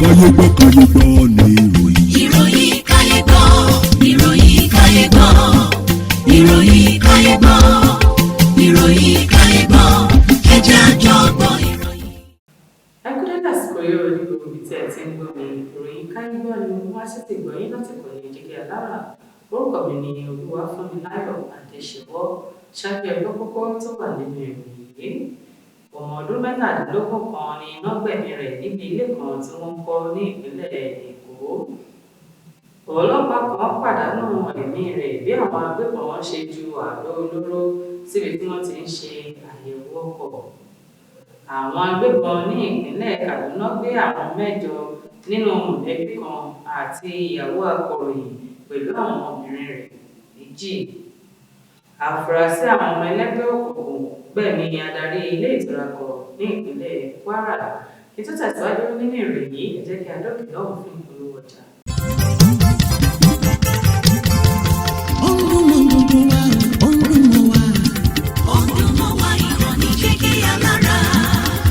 káyé gbọ́ ní ìròyìn. ìròyìn káyé gbọ́, ìròyìn káyé gbọ́, ìròyìn káyé gbọ́, ìròyìn káyé gbọ́, ẹ jẹ́ a jọ gbọ́ ìròyìn. ẹ kú dédé àsìkò yìí ò ní gbogbo ibi tí ẹ ti ń gbọ́ mi. ìròyìn káyé gbọ́ ni mo wá sí ti gbọ̀yìn láti kọ̀ ní Jígí Alára. Orúkọ mi ni Olúwafúnmiláyọ̀ Adéṣewọ́. Ṣáájú ẹgbẹ́ kókó tó wà nínú ìròyìn yìí. Ọmọ ọdún mẹ́tàdínlógún kan ni iná gbẹ̀mí rẹ̀ níbi ilé kan tí wọ́n ń kọ́ ní ìpínlẹ̀ Èkó. Ọlọ́pàá kan pàdánù ẹ̀mí rẹ̀ bí àwọn agbébọn ṣe ju àdó olóró síbi tí wọ́n ti ń ṣe àyẹ̀wò ọkọ̀. Àwọn agbébọn ní ìpínlẹ̀ Kaduna gbé àwọn 8 nínú mọ̀lẹ́bí kan àti ìyàwó akọ̀ròyìn pẹ̀lú àwọn obìnrin rẹ̀ 2. Àfúrásì àwọn ọmọ ẹlẹ́gbẹ́ òkùnkùn gbẹ̀mí adarí ilé ìtura kan ní ìpínlẹ̀ Kwara. Ètò tẹ̀síwájú nínú ìròyìn yìí, ẹ jẹ́ kí a dókè lọ́hùn fún ìpolówó ọjà. Jígí Alára.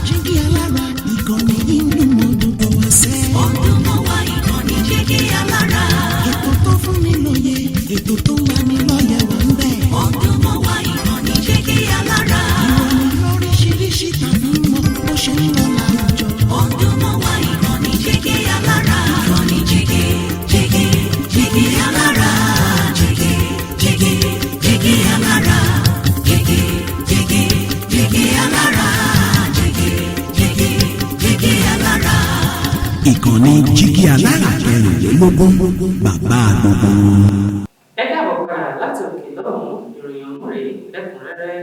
Jígí Alára, ìkànnì ìdùnnú gbogbo wa sẹ́. Ọdúnmọ́ wa ìkànnì Jígí Alára. Ètò tó fún ni lóye, ètò tó wà ní lọ́yẹ̀ wà ń bẹ̀. Ọdúnmọ́ wa ìkànnì Jígí Alára. Ìròyìn lóríṣiríṣi tàbí mọ bó ṣe ń lọ láwùjọ. Ọdúnmọ́ wa ìkànnì Jígí Alára. Ìkànnì Jígí, Jígí, Jígí Alára. Jígí, Jígí, Jígí Alára. Jígí, Jígí, Jígí Alára. Jígí, Jígí, Jígí Alára. Ìkànnì Jígí Alára 24 bàbá gbogbo. Ẹ káàbọ̀ padà láti òkè lọ́hùn-ún. Ìròyìn ọ̀hún rèé lẹ́kùnrẹ́rẹ́.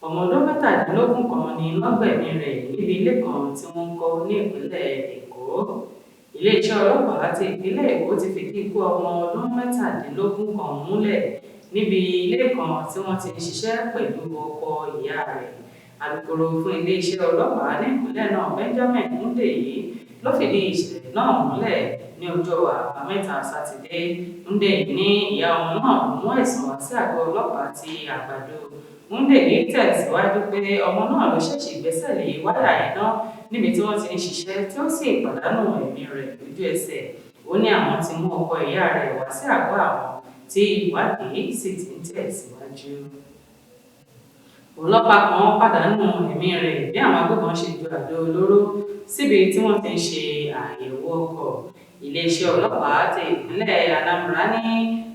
Ọmọ ọdún mẹ́tàdínlógún kan ni iná gbẹ̀mí rẹ̀ níbi ilé kan tí wọ́n ń kọ́ ní ìpínlẹ̀ Èkó. Iléeṣẹ́ ọlọ́pàá ti ìpínlẹ̀ Èkó ti fìdí ikú ọmọ ọdún mẹ́tàdínlógún kan múlẹ̀ níbi ilé kan tí wọ́n ti ń ṣiṣẹ́ pẹ̀lú ọkọ ìyá rẹ̀. Alukoro fún iléeṣẹ́ ọlọ́pàá ní ìpínlẹ̀ náà Benjamin Hundeyi ló fìdí ìṣẹ̀lẹ̀ náà múlẹ̀ ní ọjọ́ àbámẹ́ta Sátidé. Hundeyi ní ìyá ọmọ náà ló mú ẹ̀sùn wá sí àgọ́ ọlọ́pàá ti Àgbàdo. Hundeyi tẹ̀síwájú pé ọmọ náà ló ṣèṣì gbẹ́sẹ̀ lé wáyà iná níbi tí wọ́n ti ń ṣiṣẹ́ tí ó sì pàdánù ẹ̀mí rẹ̀ lójú ẹsẹ̀. Ó ní àwọn ti mú ọkọ ìyá rẹ̀ wá sí àgọ́ àwọn tí ìwádìí sì ti ń tẹ̀síwájú. Ọlọ́pàá kan pàdánù ẹ̀mí rẹ̀ bí àwọn agbébọn ṣe ju àdó olóró síbi tí wọ́n ti ń ṣe àyẹ̀wò ọkọ̀. Iléeṣẹ́ ọlọ́pàá ti ìpínlẹ̀ Anambra ní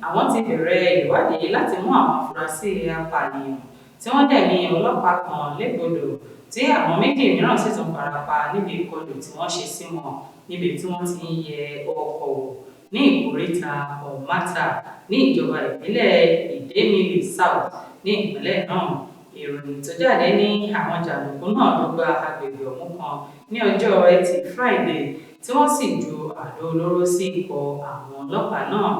àwọn ti bẹ̀rẹ̀ ìwádìí láti mú àwọn afurasí apànìyàn tí wọ́n dẹ̀mí ọlọ́pàá kan légbodò tí àwọn 2 mìíràn sì tún farapa níbi ìkọlù tí wọ́n ṣe sí wọn níbi tí wọ́n ti ń yẹ ọkọ̀ wò ní ìkóríta Ọ̀mátà ní ìjọba ìbílẹ̀ Ìdẹ́mìlì South ní ìpínlẹ̀ náà. Ìròyìn tó jáde ní àwọn jàǹdùkú náà ló gba agbègbè ọ̀hún kan ní ọjọ́ Ẹtì Friday tí wọ́n sì ju àdó olóró sí ikọ̀ àwọn ọlọ́pàá náà.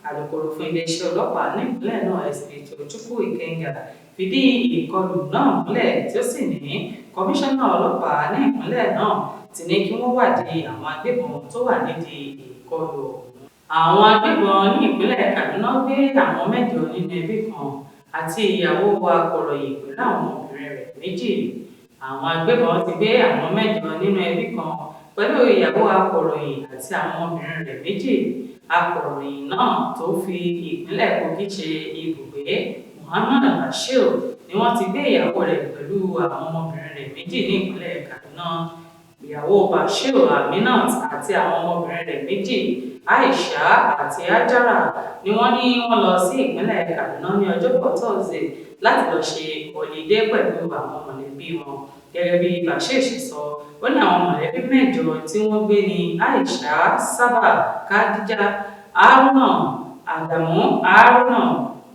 Alukoro fún iléeṣẹ́ ọlọ́pàá ní ìpínlẹ̀ náà SP Tochukwu Ikenga fìdí ìkọlù náà múlẹ̀ tí ó sì ní kọmíṣánná ọlọ́pàá ní ìpínlẹ̀ náà ti ní kí wọ́n wádìí àwọn agbébọn tó wà nídìí ìkọlù ọ̀hún. Àwọn agbébọn ní ìpínlẹ̀ Kaduna gbé àwọn 8 nínú ẹbí kan àti ìyàwó akọ̀ròyìn pẹ̀lú àwọn obìnrin rẹ̀ 2. Àwọn agbébọn ti gbé àwọn 8 nínú ẹbí kan pẹ̀lú ìyàwó akọ̀ròyìn àti àwọn obìnrin rẹ̀ 2. Akọ̀ròyìn náà tó fi ìpínlẹ̀ Kogi ṣe ibùgbé Muhammad Bashir ni wọ́n ti gbé ìyàwó rẹ̀ pẹ̀lú àwọn ọmọbìnrin rẹ̀ 2 ní ìpínlẹ̀ Kaduna. Ìyàwó Bashir Aminat àti àwọn ọmọbìnrin rẹ̀ 2 Aisha àti Hajara ni wọ́n ní wọ́n lọ sí ìpínlẹ̀ Kaduna ní ọjọ́bọ̀ Thursday láti lọ ṣe họlidé pẹ̀lú àwọn mọ̀lẹ́bí wọn. Gẹ́gẹ́ bí Bashir ṣe sọ, ó ní àwọn mọ̀lẹ́bí 8 tí wọ́n gbé ní Aisha, Saba, Khadija, Haruna, Adamu, Haruna,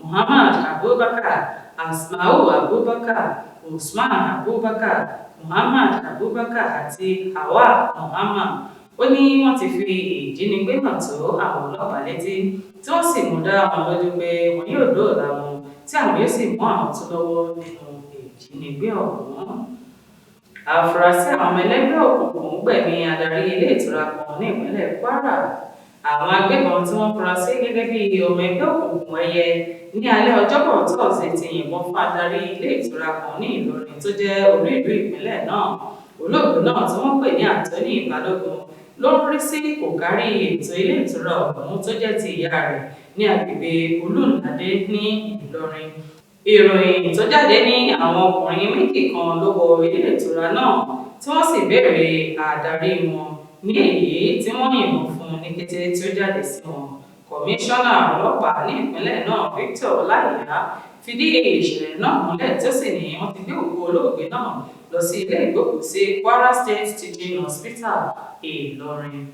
Muhammad Abubakar, Asma'u Abubakar, Usman Abubakar, Muhammad Abubakar àti Hawa Muhammad. Ó ní wọ́n ti fi ìjínigbé náà tó àwọn ọlọ́pàá létí tí wọ́n sì mú dá wọn lójú pé wọn yóò dóòlà wọn tí àwọn yóò sì mú àwọn tó lọ́wọ́ nínú ìjínigbé ọ̀hún. Àfúrásì àwọn ọmọ ẹlẹ́gbẹ́ òkùnkùn gbẹ̀mí adarí ilé ìtura kan ní ìpínlẹ̀ Kwara. Àwọn agbébọn tí wọ́n fura sí gẹ́gẹ́ bí ọmọ ẹgbẹ́ òkùnkùn ẹyẹ ní alẹ́ ọjọ́bọ̀ Thursday ti yìnbọn fún adarí ilé ìtura kan ní Ìlọrin tó jẹ́ olú ìlú ìpínlẹ̀ náà. Olóògbé náà tí wọ́n pè ní Anthony Balógun ló ń rí sí kò kárí ètò ilé ìtura ọ̀hún tó jẹ́ ti ìyá rẹ̀ ní agbègbè Olúńládé ní Ìlọrin. Ìròyìn tó jáde ní àwọn ọkùnrin méjì kan ló wọ ilé ìtura náà tí wọ́n sì béèrè àdarí wọn ní èyí tí wọ́n yìnbọn fún ní kété tí ó jáde sí wọn. Kọmíṣánná ọlọ́pàá ní ìpínlẹ̀ náà Victor Ọláìyá fìdí ìṣẹ̀lẹ̀ náà múlẹ̀ tí ó sì ní wọ́n ti gbé òkú olóògbé náà lọ sí ilé ìgbókùúsí Kwara State Teaching Hospital Ìlọrin.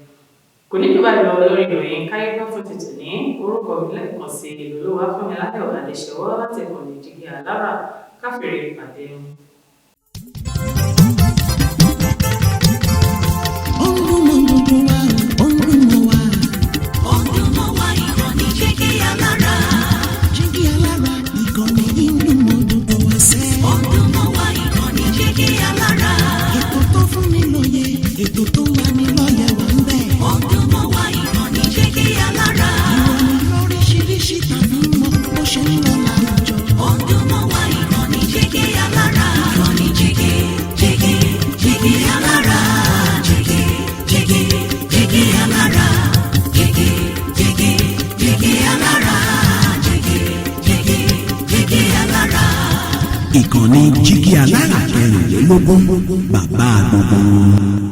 Kò ní jùlọ lọ lórí ìròyìn káyégbọ́ fún títì ní orúkọ ìpínlẹ̀ kan sí Olúwafúnmiláyọ̀ Adéṣẹ́wọ́ láti ìkànnì Jígí Alára káfíńrì ìpàdé. Ìkànnì Jígí Alára 24 bàbá gbogbo.